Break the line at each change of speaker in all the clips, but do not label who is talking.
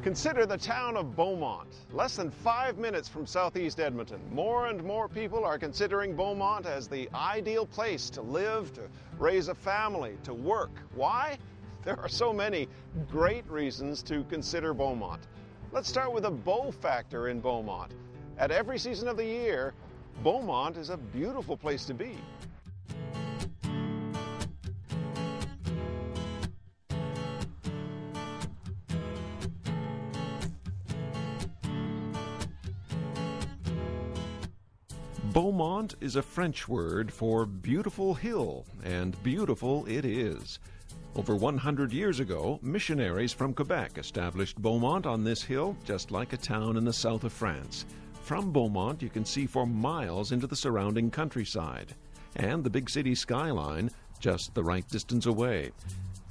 Consider the town of Beaumont, less than 5 minutes from southeast Edmonton. More and more people are considering Beaumont as the ideal place to live, to raise a family, to work. Why? There are so many great reasons to consider Beaumont. Let's start with the Beau factor in Beaumont. At every season of the year, Beaumont is a beautiful place to be. Beaumont is a French word for beautiful hill, and beautiful it is. Over 100 years ago, missionaries from Quebec established Beaumont on this hill, just like a town in the south of France. From Beaumont, you can see for miles into the surrounding countryside, and the big city skyline just the right distance away.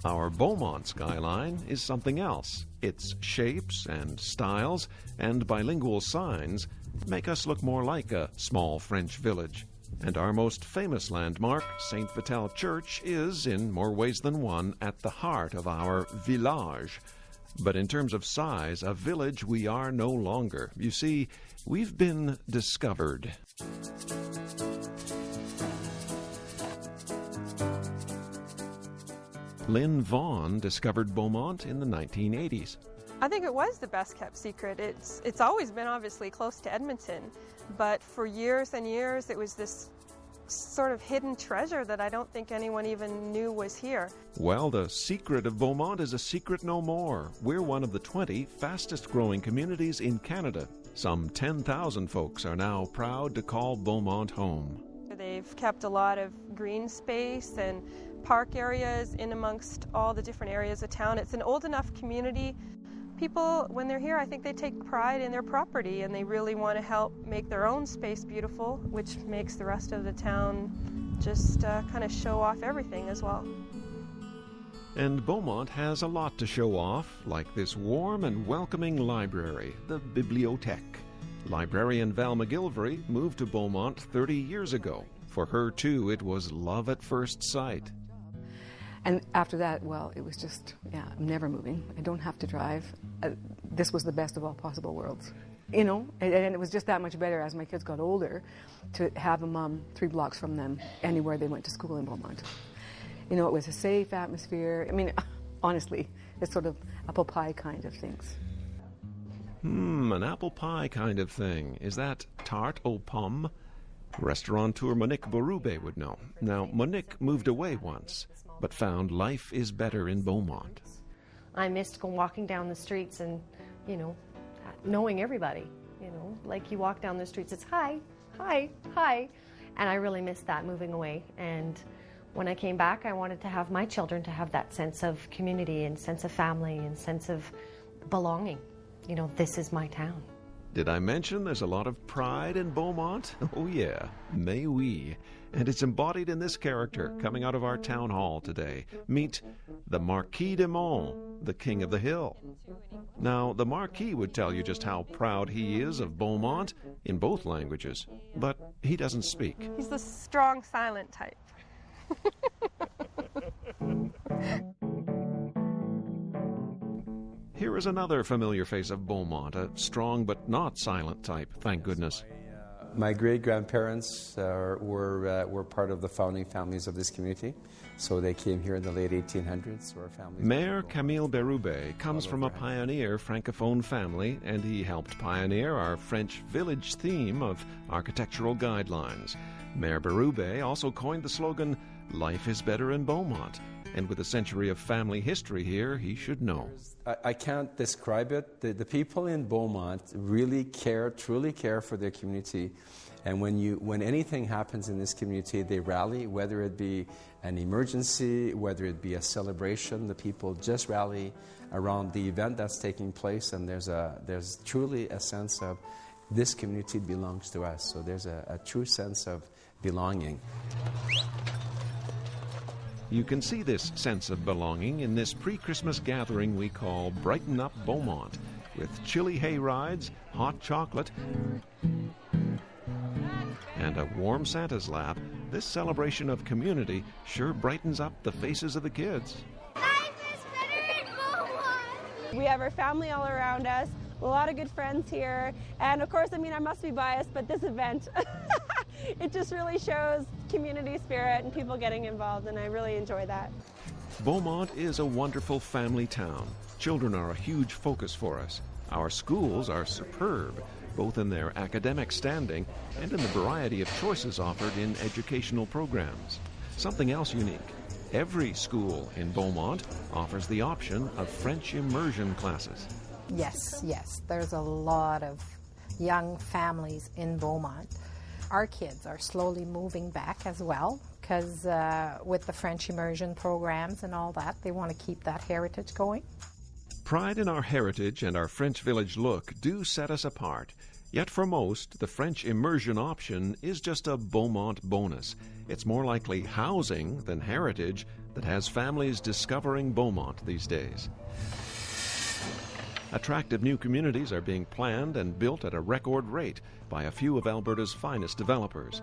Our Beaumont skyline is something else. Its shapes and styles and bilingual signs make us look more like a small French village. And our most famous landmark, St. Vital Church, is, in more ways than one, at the heart of our village. But in terms of size, a village we are no longer. You see, we've been discovered. Lynn Vaughn discovered Beaumont in the 1980s.
I think it was the best kept secret. It's always been obviously close to Edmonton, but for years and years it was this sort of hidden treasure that I don't think anyone even knew was here.
Well, the secret of Beaumont is a secret no more. We're one of the 20 fastest growing communities in Canada. Some 10,000 folks are now proud to call Beaumont home.
They've kept a lot of green space and park areas in amongst all the different areas of town. It's an old enough community. People, when they're here, I think they take pride in their property and they really want to help make their own space beautiful, which makes the rest of the town just kind of show off everything as well.
And Beaumont has a lot to show off, like this warm and welcoming library, the Bibliothèque. Librarian Val McGilvery moved to Beaumont 30 years ago. For her, too, it was love at first sight.
And after that, well, it was just, I'm never moving. I don't have to drive. This was the best of all possible worlds. You know, and it was just that much better as my kids got older to have a mom 3 blocks from them anywhere they went to school in Beaumont. You know, it was a safe atmosphere. I mean, honestly, it's sort of apple pie kind of things.
An apple pie kind of thing. Is that tarte aux pommes? Restaurateur Monique Berube would know. Now, Monique moved away once, but found life is better in Beaumont.
I missed walking down the streets and, knowing everybody. Like you walk down the streets, it's hi, hi, hi. And I really missed that moving away. And when I came back, I wanted to have my children to have that sense of community and sense of family and sense of belonging. This is my town.
Did I mention there's a lot of pride in Beaumont? Oh yeah, mais oui. And it's embodied in this character coming out of our town hall today. Meet the Marquis de Mont, the king of the hill. Now, the Marquis would tell you just how proud he is of Beaumont in both languages, but he doesn't speak.
He's the strong, silent type.
Here is another familiar face of Beaumont, a strong but not silent type, thank goodness.
My great-grandparents were part of the founding families of this community, so they came here in the late 1800s. So our families.
Mayor Camille Berube comes from a pioneer Francophone family, and he helped pioneer our French village theme of architectural guidelines. Mayor Berube also coined the slogan, "Life is better in Beaumont." And with a century of family history here, he should know.
I can't describe it. The people in Beaumont really truly care for their community. And when anything happens in this community, they rally, whether it be an emergency, whether it be a celebration, the people just rally around the event that's taking place. And there's truly a sense of this community belongs to us. So there's a true sense of belonging.
You can see this sense of belonging in this pre-Christmas gathering we call Brighten Up Beaumont, with chilly hay rides, hot chocolate, and a warm Santa's lap. This celebration of community sure brightens up the faces of the kids.
Life is better in Beaumont! We have our family all around us, a lot of good friends here, and of course, I mean, I must be biased, but this event, it just really shows community spirit and people getting involved, and I really enjoy that.
Beaumont is a wonderful family town. Children are a huge focus for us. Our schools are superb, both in their academic standing and in the variety of choices offered in educational programs. Something else unique: every school in Beaumont offers the option of French immersion classes.
Yes, there's a lot of young families in Beaumont. Our kids are slowly moving back as well, because with the French immersion programs and all that, they want to keep that heritage going.
Pride in our heritage and our French village look do set us apart. Yet for most, the French immersion option is just a Beaumont bonus. It's more likely housing than heritage that has families discovering Beaumont these days. Attractive new communities are being planned and built at a record rate by a few of Alberta's finest developers.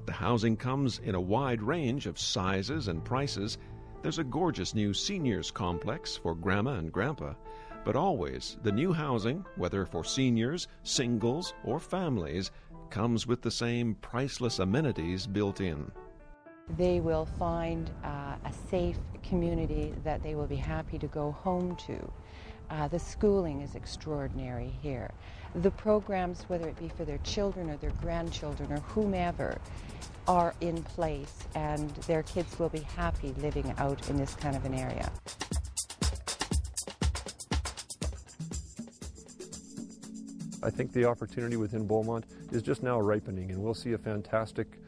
The housing comes in a wide range of sizes and prices. There's a gorgeous new seniors complex for Grandma and Grandpa. But always, the new housing, whether for seniors, singles, or families, comes with the same priceless amenities built in.
They will find a safe community that they will be happy to go home to. The schooling is extraordinary here. The programs, whether it be for their children or their grandchildren or whomever, are in place, and their kids will be happy living out in this kind of an area.
I think the opportunity within Beaumont is just now ripening, and we'll see a fantastic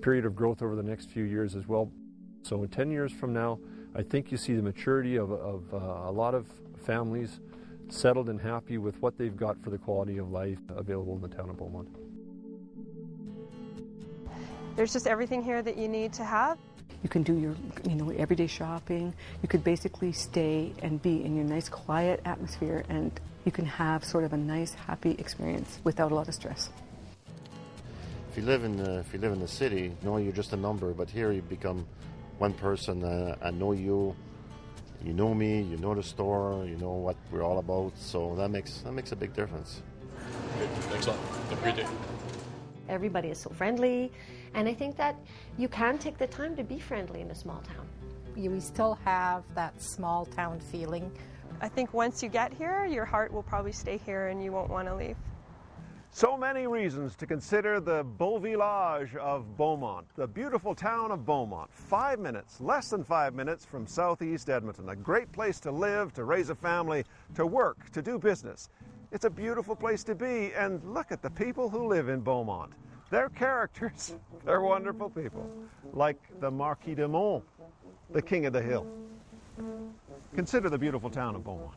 period of growth over the next few years as well. So in 10 years from now, I think you see the maturity of a lot of families settled and happy with what they've got for the quality of life available in the town of Beaumont.
There's just everything here that you need to have.
You can do your, everyday shopping. You could basically stay and be in your nice, quiet atmosphere, and you can have sort of a nice, happy experience without a lot of stress.
If you live in the city, you're just a number. But here you become one person. I know you. You know me. You know the store. You know what we're all about. So that makes a big difference.
Good. Thanks a lot. Have a great day.
Everybody is so friendly, and I think that you can take the time to be friendly in a small town.
We still have that small town feeling.
I think once you get here, your heart will probably stay here and you won't want to leave.
So many reasons to consider the beau village of Beaumont, the beautiful town of Beaumont. 5 minutes, less than 5 minutes from southeast Edmonton. A great place to live, to raise a family, to work, to do business. It's a beautiful place to be, and look at the people who live in Beaumont. They're characters. They're wonderful people, like the Marquis de Mont, the King of the Hill. Consider the beautiful town of Beaumont.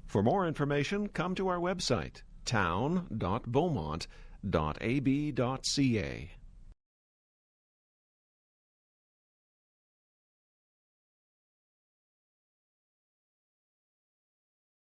For more information, come to our website, town.beaumont.ab.ca.